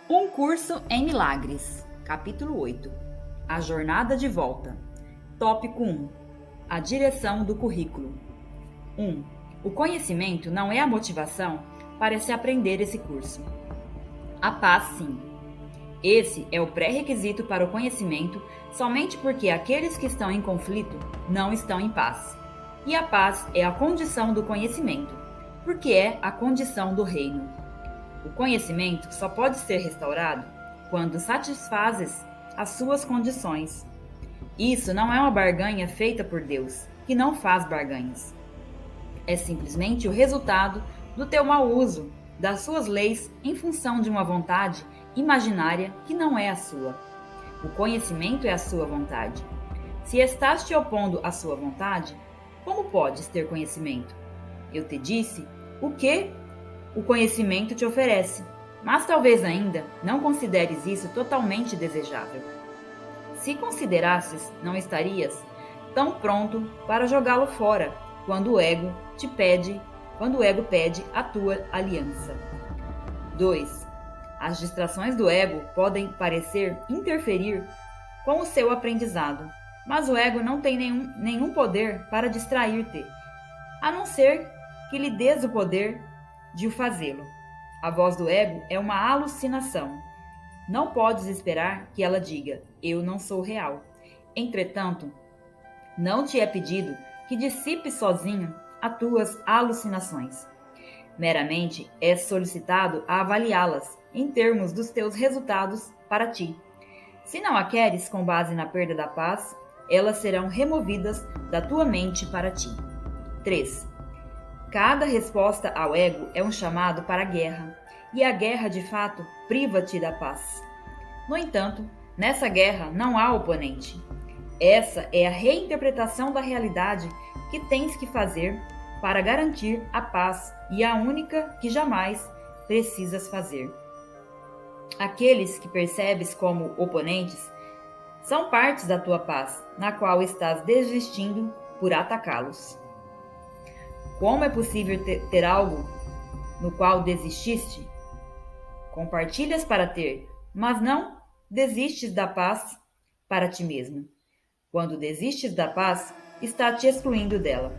Um curso em milagres. Capítulo 8. A jornada de volta. Tópico 1. A direção do currículo. 1. O conhecimento não é a motivação para se aprender esse curso. A paz, sim. Esse é o pré-requisito para o conhecimento somente porque aqueles que estão em conflito não estão em paz. E a paz é a condição do conhecimento, porque é a condição do reino. O conhecimento só pode ser restaurado quando satisfazes as suas condições. Isso não é uma barganha feita por Deus, que não faz barganhas. É simplesmente o resultado do teu mau uso das suas leis em função de uma vontade imaginária que não é a sua. O conhecimento é a sua vontade. Se estás te opondo à sua vontade, como podes ter conhecimento? Eu te disse o que o conhecimento te oferece, mas talvez ainda não consideres isso totalmente desejável. Se considerasses, não estarias tão pronto para jogá-lo fora quando o ego pede a tua aliança. 2. As distrações do ego podem parecer interferir com o seu aprendizado, mas o ego não tem nenhum poder para distrair-te, a não ser que lhe dês o poder de o fazê-lo. A voz do ego é uma alucinação. Não podes esperar que ela diga, eu não sou real. Entretanto, não te é pedido que dissipes sozinho as tuas alucinações. Meramente és solicitado a avaliá-las em termos dos teus resultados para ti. Se não a queres com base na perda da paz, elas serão removidas da tua mente para ti. 3. Cada resposta ao ego é um chamado para a guerra, e a guerra, de fato, priva-te da paz. No entanto, nessa guerra não há oponente. Essa é a reinterpretação da realidade que tens que fazer para garantir a paz e a única que jamais precisas fazer. Aqueles que percebes como oponentes são partes da tua paz, na qual estás desistindo por atacá-los. Como é possível ter algo no qual desististe? Compartilhas para ter, mas não desistes da paz para ti mesmo. Quando desistes da paz, está te excluindo dela.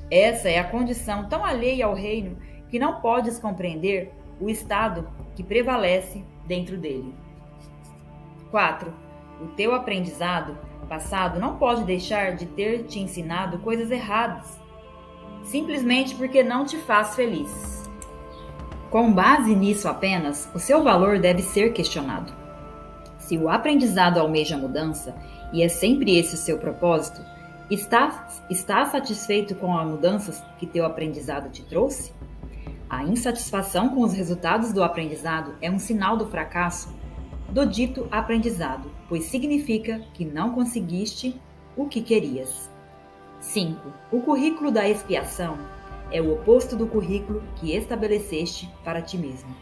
Essa é a condição tão alheia ao reino que não podes compreender o estado que prevalece dentro dele. 4. O teu aprendizado passado não pode deixar de ter te ensinado coisas erradas, simplesmente porque não te faz feliz. Com base nisso apenas, o seu valor deve ser questionado. Se o aprendizado almeja mudança, e é sempre esse o seu propósito, está satisfeito com as mudanças que teu aprendizado te trouxe? A insatisfação com os resultados do aprendizado é um sinal do fracasso do dito aprendizado, pois significa que não conseguiste o que querias. 5. O currículo da expiação é o oposto do currículo que estabeleceste para ti mesmo.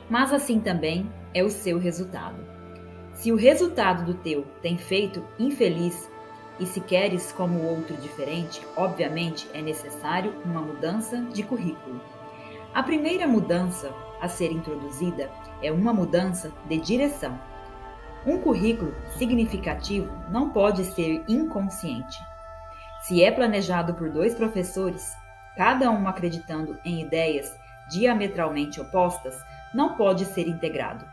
Mas assim também é o seu resultado. Se o resultado do teu tem feito infeliz e se queres como o outro diferente, obviamente é necessário uma mudança de currículo. A primeira mudança a ser introduzida é uma mudança de direção. Um currículo significativo não pode ser inconsciente. Se é planejado por 2 professores, cada um acreditando em ideias diametralmente opostas, não pode ser integrado.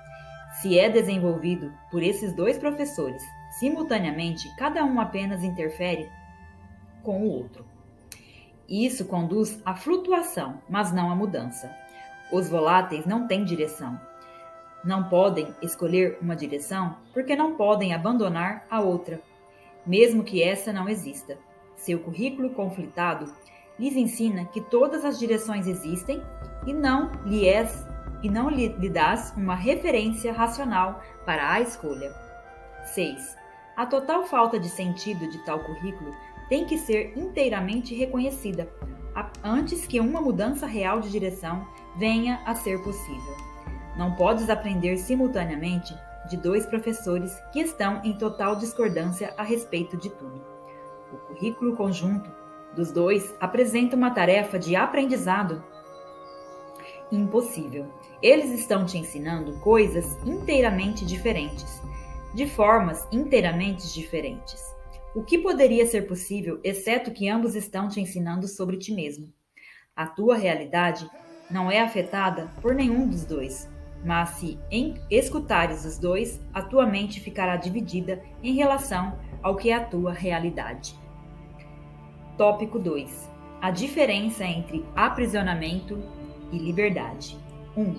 Se é desenvolvido por esses 2 professores, simultaneamente, cada um apenas interfere com o outro. Isso conduz à flutuação, mas não à mudança. Os voláteis não têm direção. Não podem escolher uma direção porque não podem abandonar a outra, mesmo que essa não exista. Seu currículo conflitado lhes ensina que todas as direções existem e não lhe dás uma referência racional para a escolha. 6. A total falta de sentido de tal currículo tem que ser inteiramente reconhecida antes que uma mudança real de direção venha a ser possível. Não podes aprender simultaneamente de 2 professores que estão em total discordância a respeito de tudo. O currículo conjunto dos 2 apresenta uma tarefa de aprendizado Impossível. Eles estão te ensinando coisas inteiramente diferentes, de formas inteiramente diferentes. O que poderia ser possível, exceto que ambos estão te ensinando sobre ti mesmo? A tua realidade não é afetada por nenhum dos dois, mas se escutares os dois, a tua mente ficará dividida em relação ao que é a tua realidade. Tópico 2. A diferença entre aprisionamento e liberdade. 1.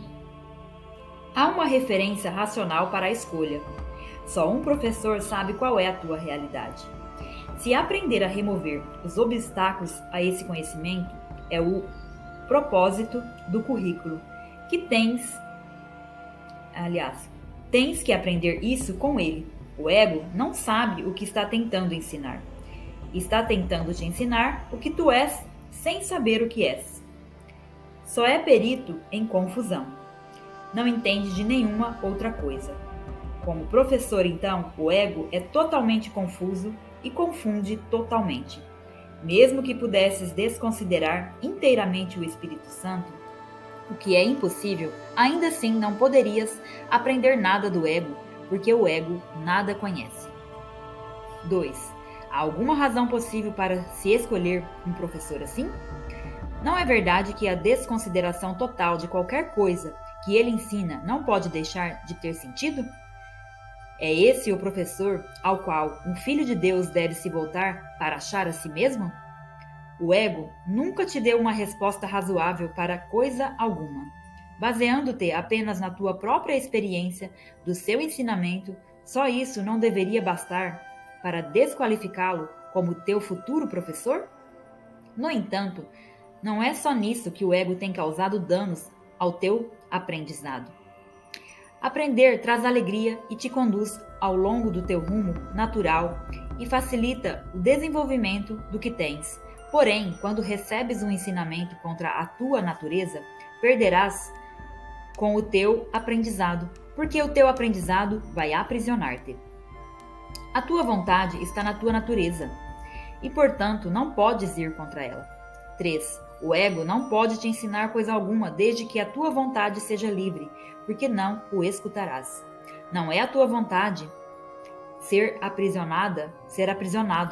Há uma referência racional para a escolha. Só um professor sabe qual é a tua realidade. Se aprender a remover os obstáculos a esse conhecimento, é o propósito do currículo que tens que aprender isso com ele. O ego não sabe o que está tentando ensinar. Está tentando te ensinar o que tu és sem saber o que és. Só é perito em confusão. Não entende de nenhuma outra coisa. Como professor, então, o ego é totalmente confuso e confunde totalmente. Mesmo que pudesses desconsiderar inteiramente o Espírito Santo, o que é impossível, ainda assim não poderias aprender nada do ego, porque o ego nada conhece. 2. Há alguma razão possível para se escolher um professor assim? Não é verdade que a desconsideração total de qualquer coisa que ele ensina não pode deixar de ter sentido? É esse o professor ao qual um filho de Deus deve se voltar para achar a si mesmo? O ego nunca te deu uma resposta razoável para coisa alguma. Baseando-te apenas na tua própria experiência do seu ensinamento, só isso não deveria bastar para desqualificá-lo como teu futuro professor? No entanto, não é só nisso que o ego tem causado danos ao teu aprendizado. Aprender traz alegria e te conduz ao longo do teu rumo natural e facilita o desenvolvimento do que tens. Porém, quando recebes um ensinamento contra a tua natureza, perderás com o teu aprendizado, porque o teu aprendizado vai aprisionar-te. A tua vontade está na tua natureza e, portanto, não podes ir contra ela. 3. O ego não pode te ensinar coisa alguma desde que a tua vontade seja livre, porque não o escutarás. Não é a tua vontade ser aprisionado,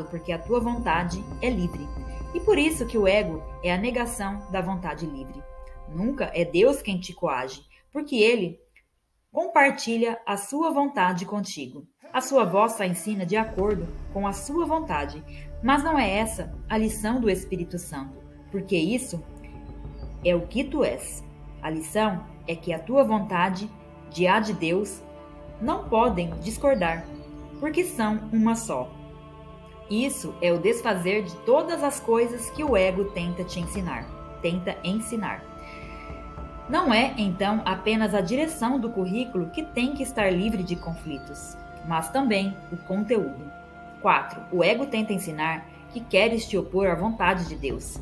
porque a tua vontade é livre. E por isso que o ego é a negação da vontade livre. Nunca é Deus quem te coage, porque ele compartilha a sua vontade contigo. A sua voz só ensina de acordo com a sua vontade, mas não é essa a lição do Espírito Santo, porque isso é o que tu és. A lição é que a tua vontade e a de Deus não podem discordar, porque são uma só. Isso é o desfazer de todas as coisas que o ego tenta ensinar. Não é, então, apenas a direção do currículo que tem que estar livre de conflitos, mas também o conteúdo. 4. O ego tenta ensinar que queres te opor à vontade de Deus.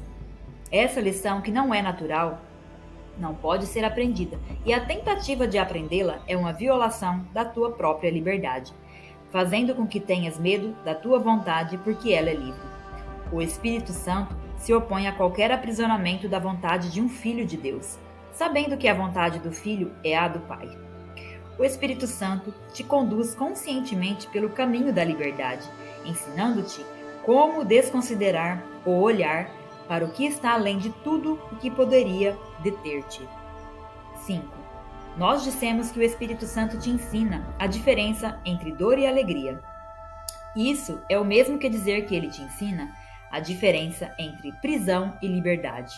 Essa lição, que não é natural, não pode ser aprendida, e a tentativa de aprendê-la é uma violação da tua própria liberdade, fazendo com que tenhas medo da tua vontade porque ela é livre. O Espírito Santo se opõe a qualquer aprisionamento da vontade de um filho de Deus, sabendo que a vontade do filho é a do Pai. O Espírito Santo te conduz conscientemente pelo caminho da liberdade, ensinando-te como desconsiderar ou olhar para o que está além de tudo o que poderia deter-te. 5. Nós dissemos que o Espírito Santo te ensina a diferença entre dor e alegria. Isso é o mesmo que dizer que ele te ensina a diferença entre prisão e liberdade.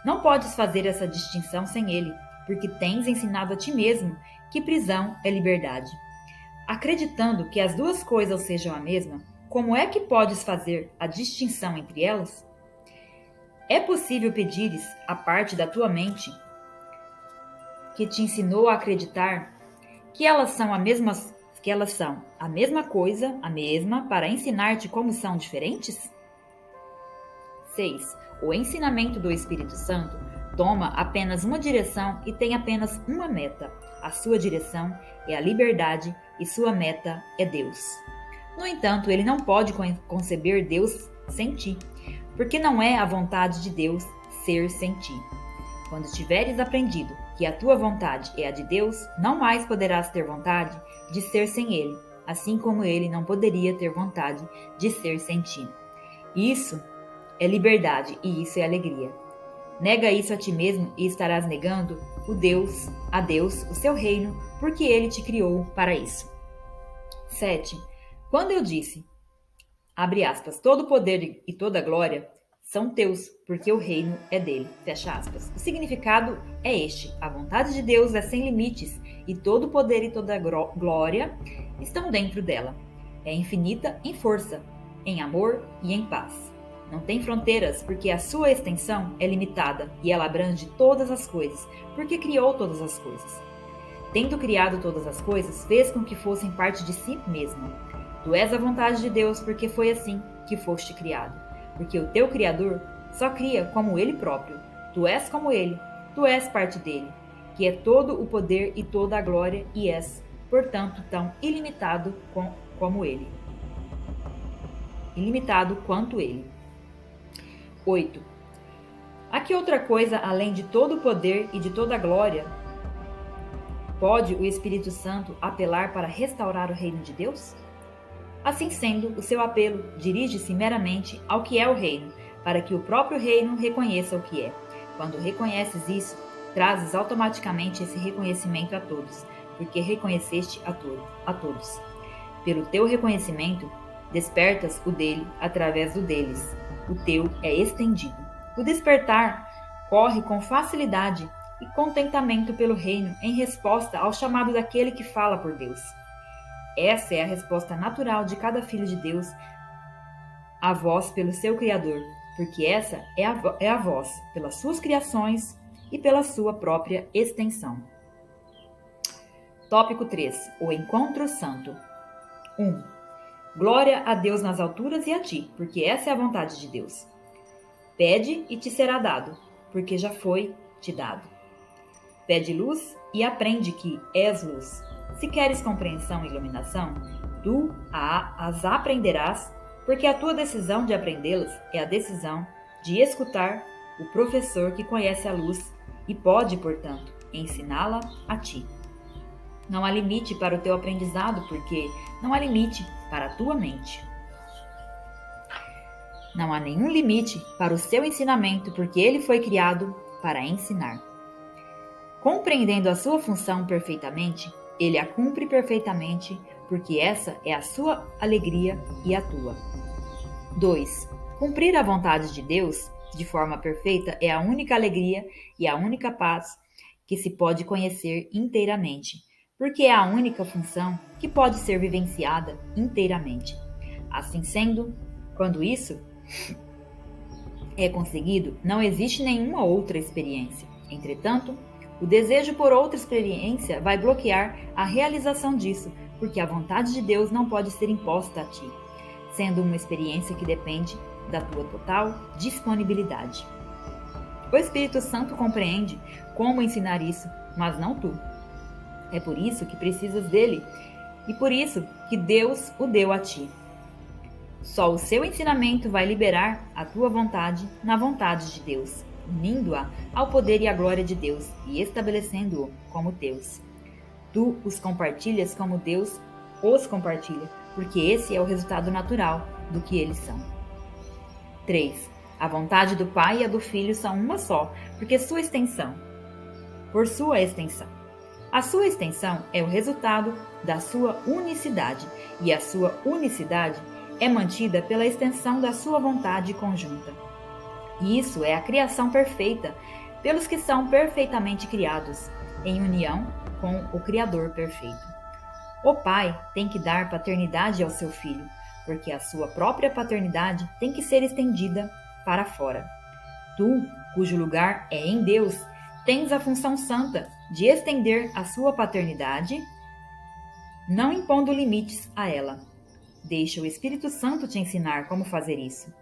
Não podes fazer essa distinção sem ele, porque tens ensinado a ti mesmo que prisão é liberdade. Acreditando que as duas coisas sejam a mesma, como é que podes fazer a distinção entre elas? É possível pedires a parte da tua mente que te ensinou a acreditar que elas são a mesma coisa, para ensinar-te como são diferentes? 6. O ensinamento do Espírito Santo toma apenas uma direção e tem apenas uma meta. A sua direção é a liberdade e sua meta é Deus. No entanto, ele não pode conceber Deus sem ti, porque não é a vontade de Deus ser sem ti. Quando tiveres aprendido que a tua vontade é a de Deus, não mais poderás ter vontade de ser sem Ele, assim como Ele não poderia ter vontade de ser sem ti. Isso é liberdade e isso é alegria. Nega isso a ti mesmo e estarás negando a Deus, o seu reino, porque Ele te criou para isso. 7. Quando eu disse, abre aspas, todo o poder e toda a glória são teus, porque o reino é dele, fecha aspas. O significado é este: a vontade de Deus é sem limites e todo o poder e toda a glória estão dentro dela. É infinita em força, em amor e em paz. Não tem fronteiras, porque a sua extensão é limitada e ela abrange todas as coisas, porque criou todas as coisas. Tendo criado todas as coisas, fez com que fossem parte de si mesma. Tu és a vontade de Deus, porque foi assim que foste criado. Porque o teu Criador só cria como Ele próprio. Tu és como Ele, tu és parte dele, que é todo o poder e toda a glória, e és, portanto, tão ilimitado como Ele. Ilimitado quanto Ele. 8. A que outra coisa, além de todo o poder e de toda a glória, pode o Espírito Santo apelar para restaurar o reino de Deus? Assim sendo, o seu apelo dirige-se meramente ao que é o reino, para que o próprio reino reconheça o que é. Quando reconheces isso, trazes automaticamente esse reconhecimento a todos, porque reconheceste a todos. Pelo teu reconhecimento, despertas o dele através do deles. O teu é estendido. O despertar corre com facilidade e contentamento pelo reino em resposta ao chamado daquele que fala por Deus. Essa é a resposta natural de cada filho de Deus à voz pelo seu Criador, porque essa é a voz pelas suas criações e pela sua própria extensão. Tópico 3. O Encontro Santo. 1. Glória a Deus nas alturas e a ti, porque essa é a vontade de Deus. Pede e te será dado, porque já foi te dado. Pede luz e aprende que és luz. Se queres compreensão e iluminação, tu as aprenderás, porque a tua decisão de aprendê-las é a decisão de escutar o professor que conhece a luz e pode, portanto, ensiná-la a ti. Não há limite para o teu aprendizado, porque não há limite para a tua mente. Não há nenhum limite para o seu ensinamento, porque ele foi criado para ensinar. Compreendendo a sua função perfeitamente, ele a cumpre perfeitamente, porque essa é a sua alegria e a tua. 2. Cumprir a vontade de Deus de forma perfeita é a única alegria e a única paz que se pode conhecer inteiramente, porque é a única função que pode ser vivenciada inteiramente. Assim sendo, quando isso é conseguido, não existe nenhuma outra experiência. Entretanto, o desejo por outra experiência vai bloquear a realização disso, porque a vontade de Deus não pode ser imposta a ti, sendo uma experiência que depende da tua total disponibilidade. O Espírito Santo compreende como ensinar isso, mas não tu. É por isso que precisas dele e por isso que Deus o deu a ti. Só o seu ensinamento vai liberar a tua vontade na vontade de Deus, unindo-a ao poder e à glória de Deus e estabelecendo-o como teus. Tu os compartilhas como Deus os compartilha, porque esse é o resultado natural do que eles são. 3. A vontade do Pai e a do Filho são uma só, por sua extensão. A sua extensão é o resultado da sua unicidade, e a sua unicidade é mantida pela extensão da sua vontade conjunta. E isso é a criação perfeita, pelos que são perfeitamente criados, em união com o Criador perfeito. O Pai tem que dar paternidade ao seu Filho, porque a sua própria paternidade tem que ser estendida para fora. Tu, cujo lugar é em Deus, tens a função santa de estender a sua paternidade, não impondo limites a ela. Deixa o Espírito Santo te ensinar como fazer isso,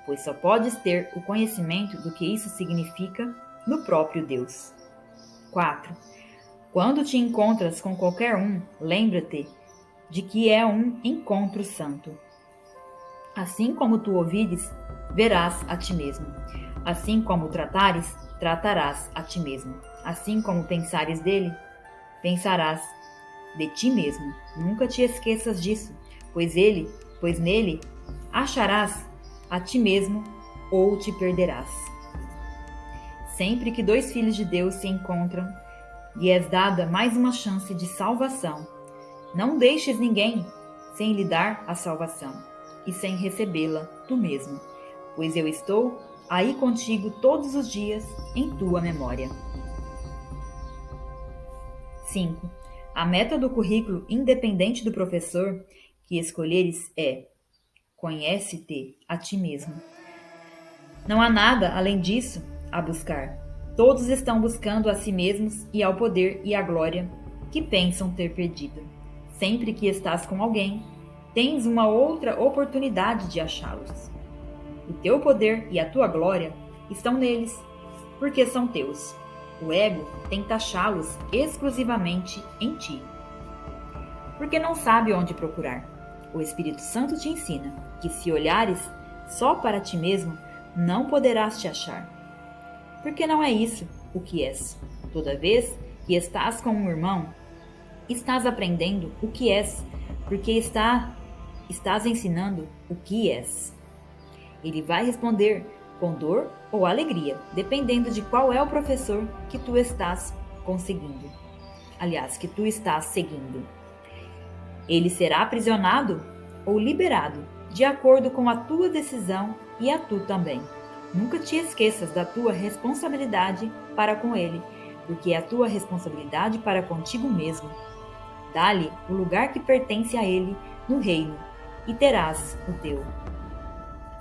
pois só podes ter o conhecimento do que isso significa no próprio Deus. 4. Quando te encontras com qualquer um, lembra-te de que é um encontro santo. Assim como tu ouvires, verás a ti mesmo. Assim como tratares, tratarás a ti mesmo. Assim como pensares dele, pensarás de ti mesmo. Nunca te esqueças disso, pois nele acharás a ti mesmo ou te perderás. Sempre que dois filhos de Deus se encontram, lhe és dada mais uma chance de salvação. Não deixes ninguém sem lhe dar a salvação e sem recebê-la tu mesmo, pois eu estou aí contigo todos os dias em tua memória. 5. A meta do currículo independente do professor que escolheres é: conhece-te a ti mesmo. Não há nada além disso a buscar. Todos estão buscando a si mesmos e ao poder e à glória que pensam ter perdido. Sempre que estás com alguém, tens uma outra oportunidade de achá-los. O teu poder e a tua glória estão neles, porque são teus. O ego tenta achá-los exclusivamente em ti, porque não sabe onde procurar. O Espírito Santo te ensina que se olhares só para ti mesmo, não poderás te achar. Porque não é isso o que és. Toda vez que estás com um irmão, estás aprendendo o que és, porque estás ensinando o que és. Ele vai responder com dor ou alegria, dependendo de qual é o professor que tu estás conseguindo. Aliás, que tu estás seguindo. Ele será aprisionado ou liberado, de acordo com a tua decisão e a tu também. Nunca te esqueças da tua responsabilidade para com ele, porque é a tua responsabilidade para contigo mesmo. Dá-lhe o lugar que pertence a ele no reino, e terás o teu.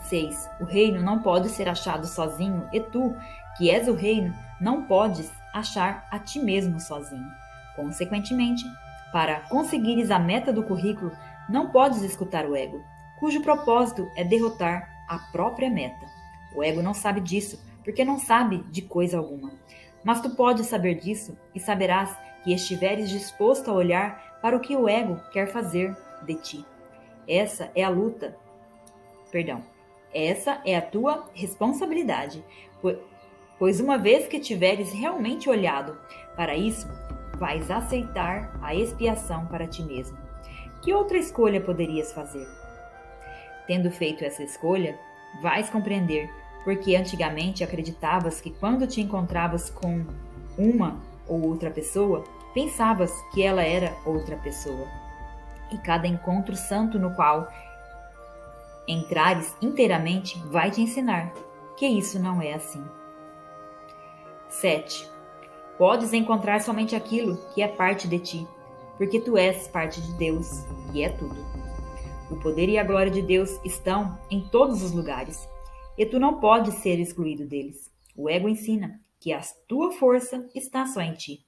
6. O reino não pode ser achado sozinho, e tu, que és o reino, não podes achar a ti mesmo sozinho. Consequentemente, para conseguires a meta do currículo, não podes escutar o ego, cujo propósito é derrotar a própria meta. O ego não sabe disso, porque não sabe de coisa alguma. Mas tu podes saber disso e saberás que estiveres disposto a olhar para o que o ego quer fazer de ti. Essa é a tua responsabilidade, pois uma vez que tiveres realmente olhado para isso, vais aceitar a expiação para ti mesmo. Que outra escolha poderias fazer? Tendo feito essa escolha, vais compreender porque antigamente acreditavas que quando te encontravas com uma ou outra pessoa, pensavas que ela era outra pessoa. E cada encontro santo no qual entrares inteiramente vai te ensinar que isso não é assim. 7. Podes encontrar somente aquilo que é parte de ti, porque tu és parte de Deus, e é tudo. O poder e a glória de Deus estão em todos os lugares, e tu não podes ser excluído deles. O ego ensina que a tua força está só em ti.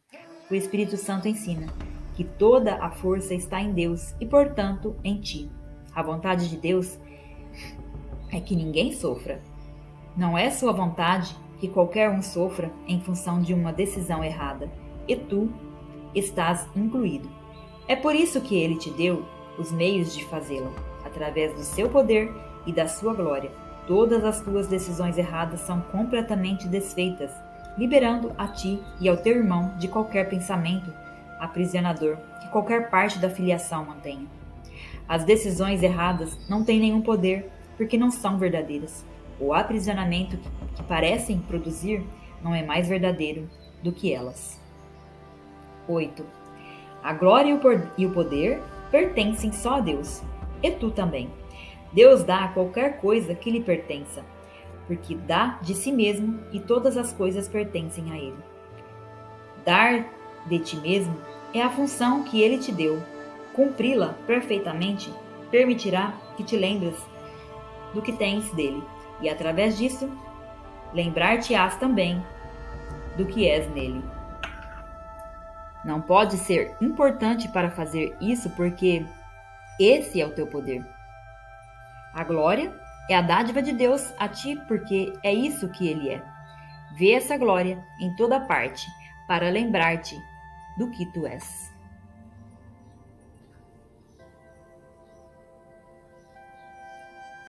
O Espírito Santo ensina que toda a força está em Deus e, portanto, em ti. A vontade de Deus é que ninguém sofra. Não é sua vontade que qualquer um sofra em função de uma decisão errada, e tu estás incluído. É por isso que ele te deu os meios de fazê-lo. Através do seu poder e da sua glória, todas as tuas decisões erradas são completamente desfeitas, liberando a ti e ao teu irmão de qualquer pensamento aprisionador que qualquer parte da filiação mantenha. As decisões erradas não têm nenhum poder porque não são verdadeiras. O aprisionamento que parecem produzir não é mais verdadeiro do que elas. 8. A glória e o poder pertencem só a Deus, e tu também. Deus dá a qualquer coisa que lhe pertença, porque dá de si mesmo e todas as coisas pertencem a ele. Dar de ti mesmo é a função que ele te deu. Cumpri-la perfeitamente permitirá que te lembres do que tens dele, e através disso, lembrar-te-ás também do que és nele. Não pode ser importante para fazer isso porque esse é o teu poder. A glória é a dádiva de Deus a ti porque é isso que ele é. Vê essa glória em toda parte para lembrar-te do que tu és.